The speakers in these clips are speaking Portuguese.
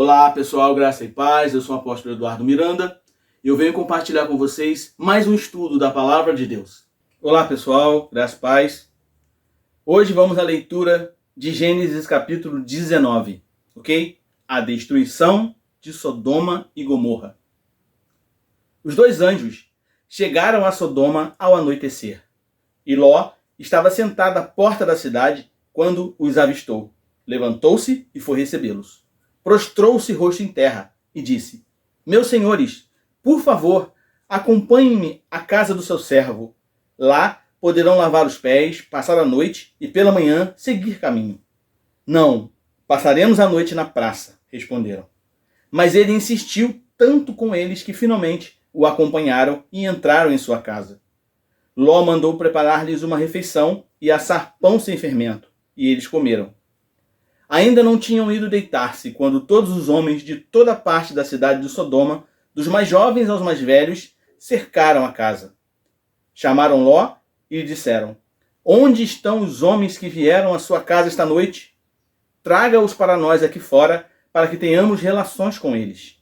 Olá pessoal, graça e paz, eu sou o apóstolo Eduardo Miranda e eu venho compartilhar com vocês mais um estudo da Palavra de Deus. Olá pessoal, graça e paz. Hoje vamos à leitura de Gênesis capítulo 19, ok? A destruição de Sodoma e Gomorra. Os dois anjos chegaram a Sodoma ao anoitecer e Ló estava sentado à porta da cidade quando os avistou. Levantou-se e foi recebê-los. Prostrou-se rosto em terra e disse: Meus senhores, por favor, acompanhem-me à casa do seu servo. Lá poderão lavar os pés, passar a noite e pela manhã seguir caminho. Não, passaremos a noite na praça, responderam. Mas ele insistiu tanto com eles que finalmente o acompanharam e entraram em sua casa. Ló mandou preparar-lhes uma refeição e assar pão sem fermento, e eles comeram. Ainda não tinham ido deitar-se quando todos os homens de toda parte da cidade de Sodoma, dos mais jovens aos mais velhos, cercaram a casa. Chamaram Ló e lhe disseram: Onde estão os homens que vieram à sua casa esta noite? Traga-os para nós aqui fora, para que tenhamos relações com eles.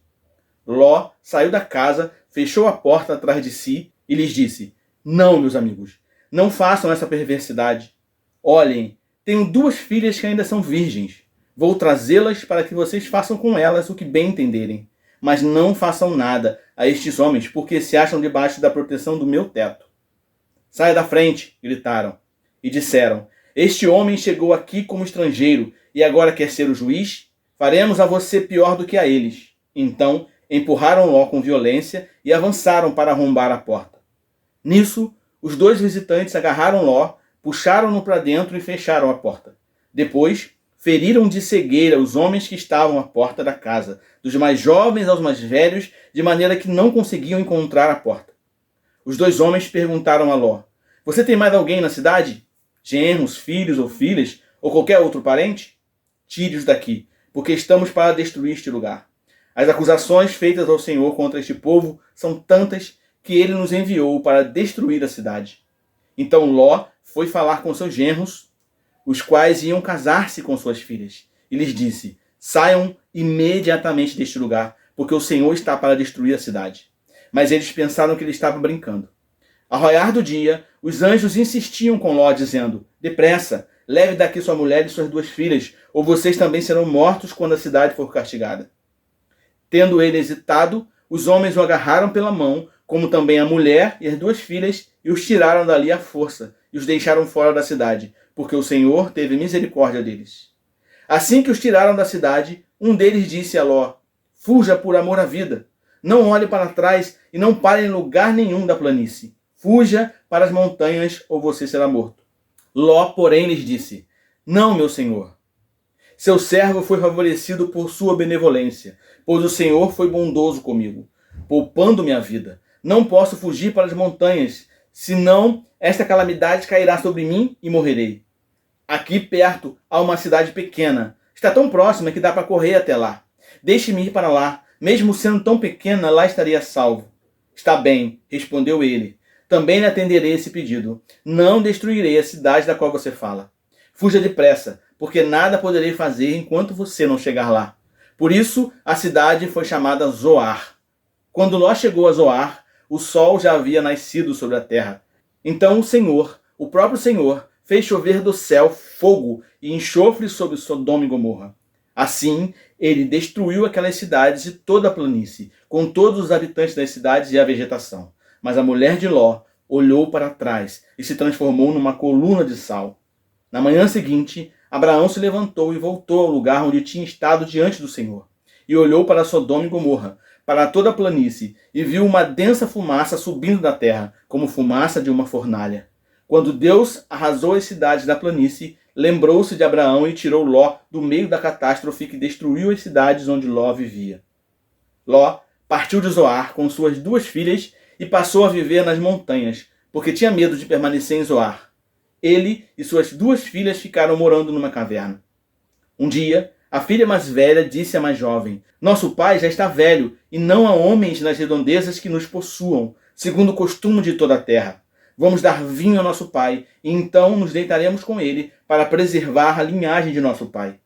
Ló saiu da casa, fechou a porta atrás de si e lhes disse: Não, meus amigos, não façam essa perversidade. Olhem, tenho 2 filhas que ainda são virgens. Vou trazê-las para que vocês façam com elas o que bem entenderem. Mas não façam nada a estes homens, porque se acham debaixo da proteção do meu teto. Saia da frente, gritaram, e disseram: Este homem chegou aqui como estrangeiro e agora quer ser o juiz? Faremos a você pior do que a eles. Então empurraram Ló com violência e avançaram para arrombar a porta. Nisso, os 2 visitantes agarraram Ló, puxaram-no para dentro e fecharam a porta. Depois, feriram de cegueira os homens que estavam à porta da casa, dos mais jovens aos mais velhos, de maneira que não conseguiam encontrar a porta. Os 2 homens perguntaram a Ló: Você tem mais alguém na cidade? Genros, filhos ou filhas, ou qualquer outro parente? Tire-os daqui, porque estamos para destruir este lugar. As acusações feitas ao Senhor contra este povo são tantas que ele nos enviou para destruir a cidade. Então Ló foi falar com seus genros, os quais iam casar-se com suas filhas, e lhes disse: Saiam imediatamente deste lugar, porque o Senhor está para destruir a cidade. Mas eles pensaram que ele estava brincando. Ao raiar do dia, os anjos insistiam com Ló, dizendo: Depressa, leve daqui sua mulher e suas 2 filhas, ou vocês também serão mortos quando a cidade for castigada. Tendo ele hesitado, os homens o agarraram pela mão, como também a mulher e as 2 filhas, e os tiraram dali à força, e os deixaram fora da cidade, porque o Senhor teve misericórdia deles. Assim que os tiraram da cidade, um deles disse a Ló: Fuja por amor à vida. Não olhe para trás e não pare em lugar nenhum da planície. Fuja para as montanhas ou você será morto. Ló, porém, lhes disse: Não, meu senhor. Seu servo foi favorecido por sua benevolência, pois o Senhor foi bondoso comigo, poupando-me a vida. Não posso fugir para as montanhas, senão esta calamidade cairá sobre mim e morrerei. Aqui perto há uma cidade pequena. Está tão próxima que dá para correr até lá. Deixe-me ir para lá. Mesmo sendo tão pequena, lá estaria salvo. Está bem, respondeu ele. Também lhe atenderei esse pedido. Não destruirei a cidade da qual você fala. Fuja depressa, porque nada poderei fazer enquanto você não chegar lá. Por isso, a cidade foi chamada Zoar. Quando Ló chegou a Zoar, o sol já havia nascido sobre a terra. Então o Senhor, o próprio Senhor, fez chover do céu fogo e enxofre sobre Sodoma e Gomorra. Assim, ele destruiu aquelas cidades e toda a planície, com todos os habitantes das cidades e a vegetação. Mas a mulher de Ló olhou para trás e se transformou numa coluna de sal. Na manhã seguinte, Abraão se levantou e voltou ao lugar onde tinha estado diante do Senhor. E olhou para Sodoma e Gomorra, para toda a planície, e viu uma densa fumaça subindo da terra, como fumaça de uma fornalha. Quando Deus arrasou as cidades da planície, lembrou-se de Abraão e tirou Ló do meio da catástrofe que destruiu as cidades onde Ló vivia. Ló partiu de Zoar com suas 2 filhas e passou a viver nas montanhas, porque tinha medo de permanecer em Zoar. Ele e suas 2 filhas ficaram morando numa caverna. Um dia, a filha mais velha disse à mais jovem: Nosso pai já está velho, e não há homens nas redondezas que nos possuam, segundo o costume de toda a terra. Vamos dar vinho ao nosso pai, e então nos deitaremos com ele, para preservar a linhagem de nosso pai.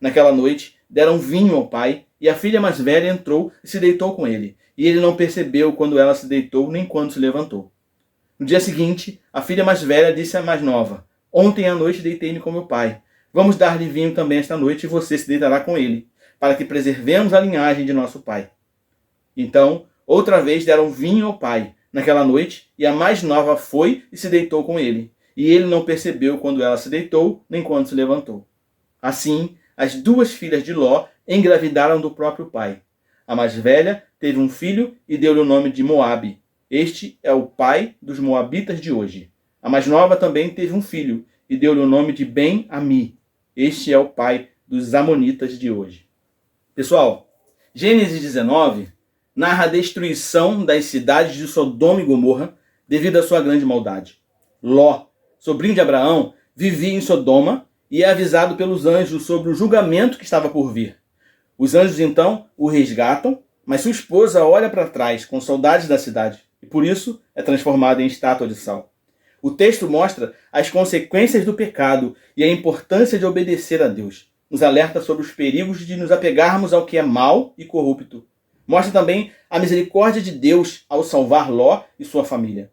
Naquela noite, deram vinho ao pai, e a filha mais velha entrou e se deitou com ele. E ele não percebeu quando ela se deitou, nem quando se levantou. No dia seguinte, a filha mais velha disse à mais nova: Ontem à noite deitei-me com meu pai. Vamos dar-lhe vinho também esta noite e você se deitará com ele, para que preservemos a linhagem de nosso pai. Então, outra vez deram vinho ao pai naquela noite, e a mais nova foi e se deitou com ele. E ele não percebeu quando ela se deitou, nem quando se levantou. Assim, as duas filhas de Ló engravidaram do próprio pai. A mais velha teve um filho e deu-lhe o nome de Moabe. Este é o pai dos moabitas de hoje. A mais nova também teve um filho e deu-lhe o nome de Ben-Ami. Este é o pai dos amonitas de hoje. Pessoal, Gênesis 19 narra a destruição das cidades de Sodoma e Gomorra devido à sua grande maldade. Ló, sobrinho de Abraão, vivia em Sodoma e é avisado pelos anjos sobre o julgamento que estava por vir. Os anjos então o resgatam, mas sua esposa olha para trás com saudades da cidade e por isso é transformada em estátua de sal. O texto mostra as consequências do pecado e a importância de obedecer a Deus. Nos alerta sobre os perigos de nos apegarmos ao que é mau e corrupto. Mostra também a misericórdia de Deus ao salvar Ló e sua família.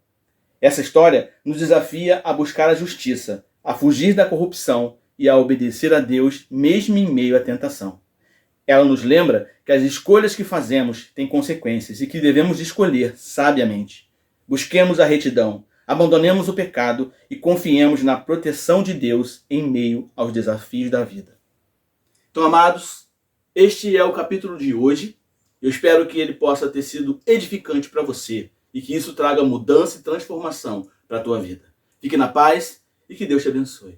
Essa história nos desafia a buscar a justiça, a fugir da corrupção e a obedecer a Deus mesmo em meio à tentação. Ela nos lembra que as escolhas que fazemos têm consequências e que devemos escolher sabiamente. Busquemos a retidão, abandonemos o pecado e confiemos na proteção de Deus em meio aos desafios da vida. Então, amados, este é o capítulo de hoje. Eu espero que ele possa ter sido edificante para você e que isso traga mudança e transformação para a tua vida. Fique na paz e que Deus te abençoe.